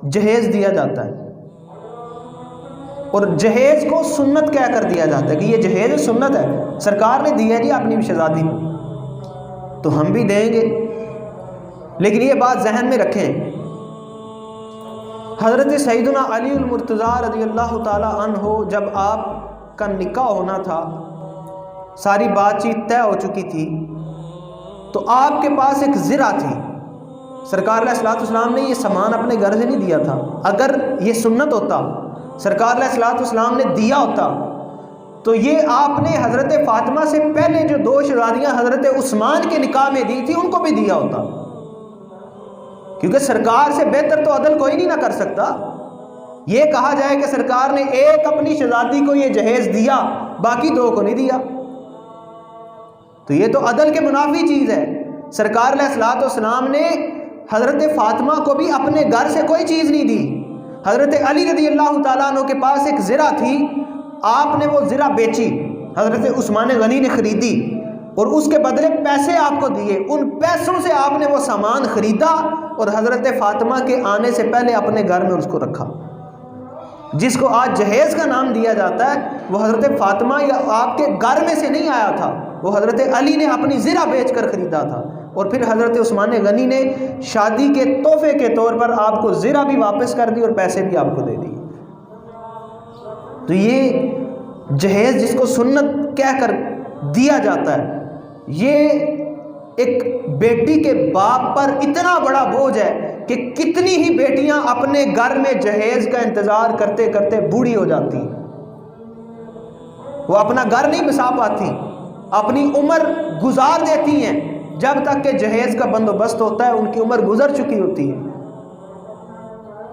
جہیز دیا جاتا ہے، اور جہیز کو سنت کہہ کر دیا جاتا ہے کہ یہ جہیز سنت ہے، سرکار نے دیا جی اپنی شہزادی کو تو ہم بھی دیں گے۔ لیکن یہ بات ذہن میں رکھیں، حضرت سیدنا علی المرتضیٰ رضی اللہ تعالی عنہ جب آپ کا نکاح ہونا تھا، ساری بات چیت طے ہو چکی تھی، تو آپ کے پاس ایک زرہ تھی۔ سرکار علیہ الصلوۃ والسلام نے یہ سامان اپنے گھر سے نہیں دیا تھا، اگر یہ سنت ہوتا، سرکار علیہ الصلوۃ والسلام نے دیا ہوتا تو یہ آپ نے حضرت فاطمہ سے پہلے جو 2 شہزادیاں حضرت عثمان کے نکاح میں دی تھی ان کو بھی دیا ہوتا، کیونکہ سرکار سے بہتر تو عدل کوئی نہیں نہ کر سکتا۔ یہ کہا جائے کہ سرکار نے ایک اپنی شہزادی کو یہ جہیز دیا، باقی 2 کو نہیں دیا، تو یہ تو عدل کے منافی چیز ہے۔ سرکار علیہ الصلوۃ والسلام نے حضرت فاطمہ کو بھی اپنے گھر سے کوئی چیز نہیں دی۔ حضرت علی رضی اللہ تعالیٰ عنہ کے پاس ایک زرہ تھی، آپ نے وہ زرہ بیچی، حضرت عثمان غنی نے خریدی اور اس کے بدلے پیسے آپ کو دیے، ان پیسوں سے آپ نے وہ سامان خریدا اور حضرت فاطمہ کے آنے سے پہلے اپنے گھر میں اس کو رکھا۔ جس کو آج جہیز کا نام دیا جاتا ہے وہ حضرت فاطمہ یا آپ کے گھر میں سے نہیں آیا تھا، وہ حضرت علی نے اپنی زرہ بیچ کر خریدا تھا، اور پھر حضرت عثمان غنی نے شادی کے تحفے کے طور پر آپ کو زرہ بھی واپس کر دی اور پیسے بھی آپ کو دے دیے۔ تو یہ جہیز جس کو سنت کہہ کر دیا جاتا ہے، یہ ایک بیٹی کے باپ پر اتنا بڑا بوجھ ہے کہ کتنی ہی بیٹیاں اپنے گھر میں جہیز کا انتظار کرتے کرتے بوڑھی ہو جاتی ہیں، وہ اپنا گھر نہیں بسا پاتی، اپنی عمر گزار دیتی ہیں، جب تک کہ جہیز کا بندوبست ہوتا ہے ان کی عمر گزر چکی ہوتی ہے،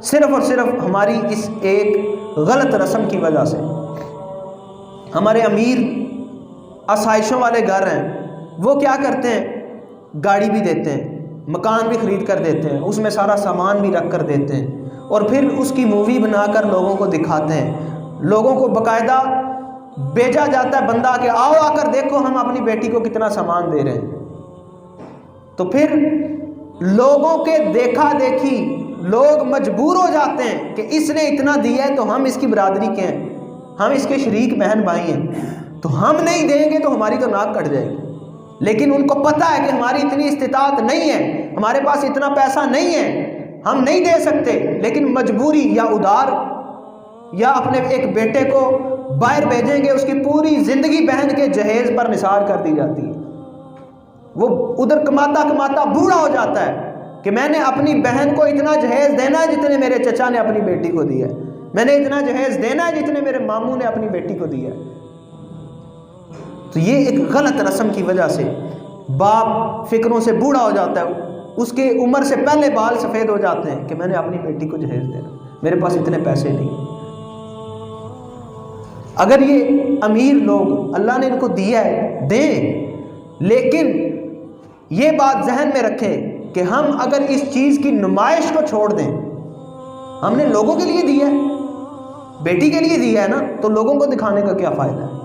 صرف اور صرف ہماری اس ایک غلط رسم کی وجہ سے۔ ہمارے امیر آسائشوں والے گھر ہیں، وہ کیا کرتے ہیں، گاڑی بھی دیتے ہیں، مکان بھی خرید کر دیتے ہیں، اس میں سارا سامان بھی رکھ کر دیتے ہیں، اور پھر اس کی مووی بنا کر لوگوں کو دکھاتے ہیں، لوگوں کو باقاعدہ بھیجا جاتا ہے بندہ کہ آؤ آ کر دیکھو ہم اپنی بیٹی کو کتنا سامان دے رہے ہیں۔ تو پھر لوگوں کے دیکھا دیکھی لوگ مجبور ہو جاتے ہیں کہ اس نے اتنا دیا ہے تو ہم اس کی برادری کے ہیں، ہم اس کے شریک بہن بھائی ہیں، تو ہم نہیں دیں گے تو ہماری تو ناک کٹ جائے گی۔ لیکن ان کو پتہ ہے کہ ہماری اتنی استطاعت نہیں ہے، ہمارے پاس اتنا پیسہ نہیں ہے، ہم نہیں دے سکتے، لیکن مجبوری یا ادھار یا اپنے ایک بیٹے کو باہر بھیجیں گے، اس کی پوری زندگی بہن کے جہیز پر نثار کر دی جاتی ہے۔ وہ ادھر کماتا کماتا بوڑھا ہو جاتا ہے کہ میں نے اپنی بہن کو اتنا جہیز دینا ہے جتنے میرے چچا نے اپنی بیٹی کو دیا ہے، میں نے اتنا جہیز دینا ہے جتنے میرے ماموں نے اپنی بیٹی کو دیا ہے۔ تو یہ ایک غلط رسم کی وجہ سے باپ فکروں سے بوڑھا ہو جاتا ہے، اس کے عمر سے پہلے بال سفید ہو جاتے ہیں کہ میں نے اپنی بیٹی کو جہیز دینا، میرے پاس اتنے پیسے نہیں۔ اگر یہ امیر لوگ اللہ نے ان کو دیا ہے دیں، لیکن یہ بات ذہن میں رکھیں کہ ہم اگر اس چیز کی نمائش کو چھوڑ دیں، ہم نے لوگوں کے لیے دیا ہے، بیٹی کے لیے دیا ہے نا، تو لوگوں کو دکھانے کا کیا فائدہ ہے؟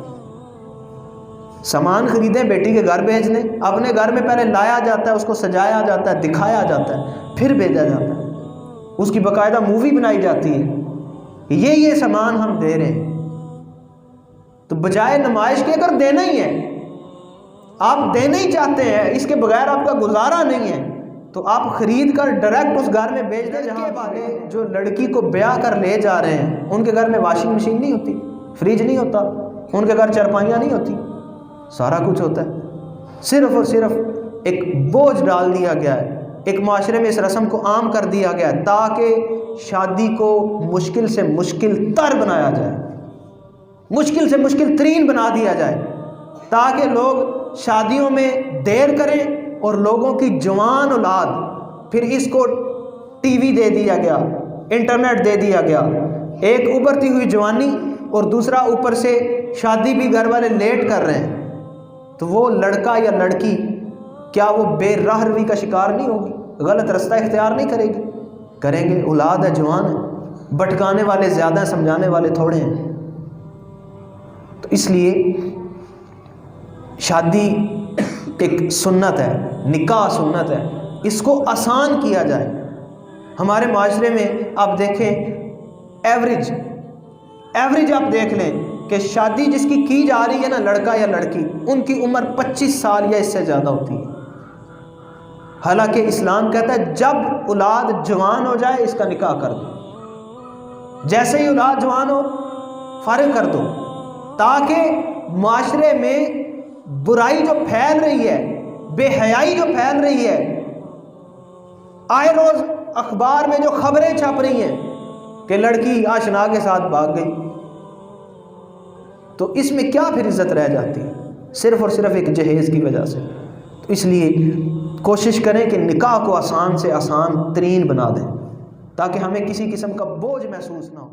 سامان خریدیں، بیٹی کے گھر بھیج دیں، اپنے گھر میں پہلے لایا جاتا ہے، اس کو سجایا جاتا ہے، دکھایا جاتا ہے، پھر بھیجا جاتا ہے، اس کی باقاعدہ مووی بنائی جاتی ہے کہ یہ سامان ہم دے رہے ہیں۔ تو بجائے نمائش کے اگر دینا ہی ہے، آپ دینا ہی چاہتے ہیں، اس کے بغیر آپ کا گزارا نہیں ہے، تو آپ خرید کر ڈائریکٹ اس گھر میں بیچ دیں جہاں والے جو لڑکی کو بیاہ کر لے جا رہے ہیں ان کے گھر میں واشنگ مشین نہیں ہوتی، فریج نہیں ہوتا، ان کے گھر چرپائیاں نہیں ہوتی، سارا کچھ ہوتا ہے۔ صرف اور صرف ایک بوجھ ڈال دیا گیا ہے، ایک معاشرے میں اس رسم کو عام کر دیا گیا ہے تاکہ شادی کو مشکل سے مشکل تر بنایا جائے، مشکل سے مشکل ترین بنا دیا جائے، تاکہ لوگ شادیوں میں دیر کریں اور لوگوں کی جوان اولاد، پھر اس کو ٹی وی دے دیا گیا، انٹرنیٹ دے دیا گیا، ایک ابھرتی ہوئی جوانی اور دوسرا اوپر سے شادی بھی گھر والے لیٹ کر رہے ہیں، تو وہ لڑکا یا لڑکی کیا وہ بے راہ روی کا شکار نہیں ہوگی؟ غلط رستہ اختیار نہیں کرے گی؟ کریں گے، اولاد ہے، جوان ہے، بھٹکانے والے زیادہ ہیں، سمجھانے والے تھوڑے ہیں۔ تو اس لیے شادی ایک سنت ہے، نکاح سنت ہے، اس کو آسان کیا جائے، ہمارے معاشرے میں آپ دیکھیں ایوریج آپ دیکھ لیں کہ شادی جس کی جا رہی ہے نا، لڑکا یا لڑکی، ان کی عمر 25 سال یا اس سے زیادہ ہوتی ہے، حالانکہ اسلام کہتا ہے جب اولاد جوان ہو جائے اس کا نکاح کر دو، جیسے ہی اولاد جوان ہو فارغ کر دو، تاکہ معاشرے میں برائی جو پھیل رہی ہے، بے حیائی جو پھیل رہی ہے، آئے روز اخبار میں جو خبریں چھپ رہی ہیں کہ لڑکی آشنا کے ساتھ بھاگ گئی، تو اس میں کیا پھر عزت رہ جاتی ہے؟ صرف اور صرف ایک جہیز کی وجہ سے۔ تو اس لیے کوشش کریں کہ نکاح کو آسان سے آسان ترین بنا دیں، تاکہ ہمیں کسی قسم کا بوجھ محسوس نہ ہو۔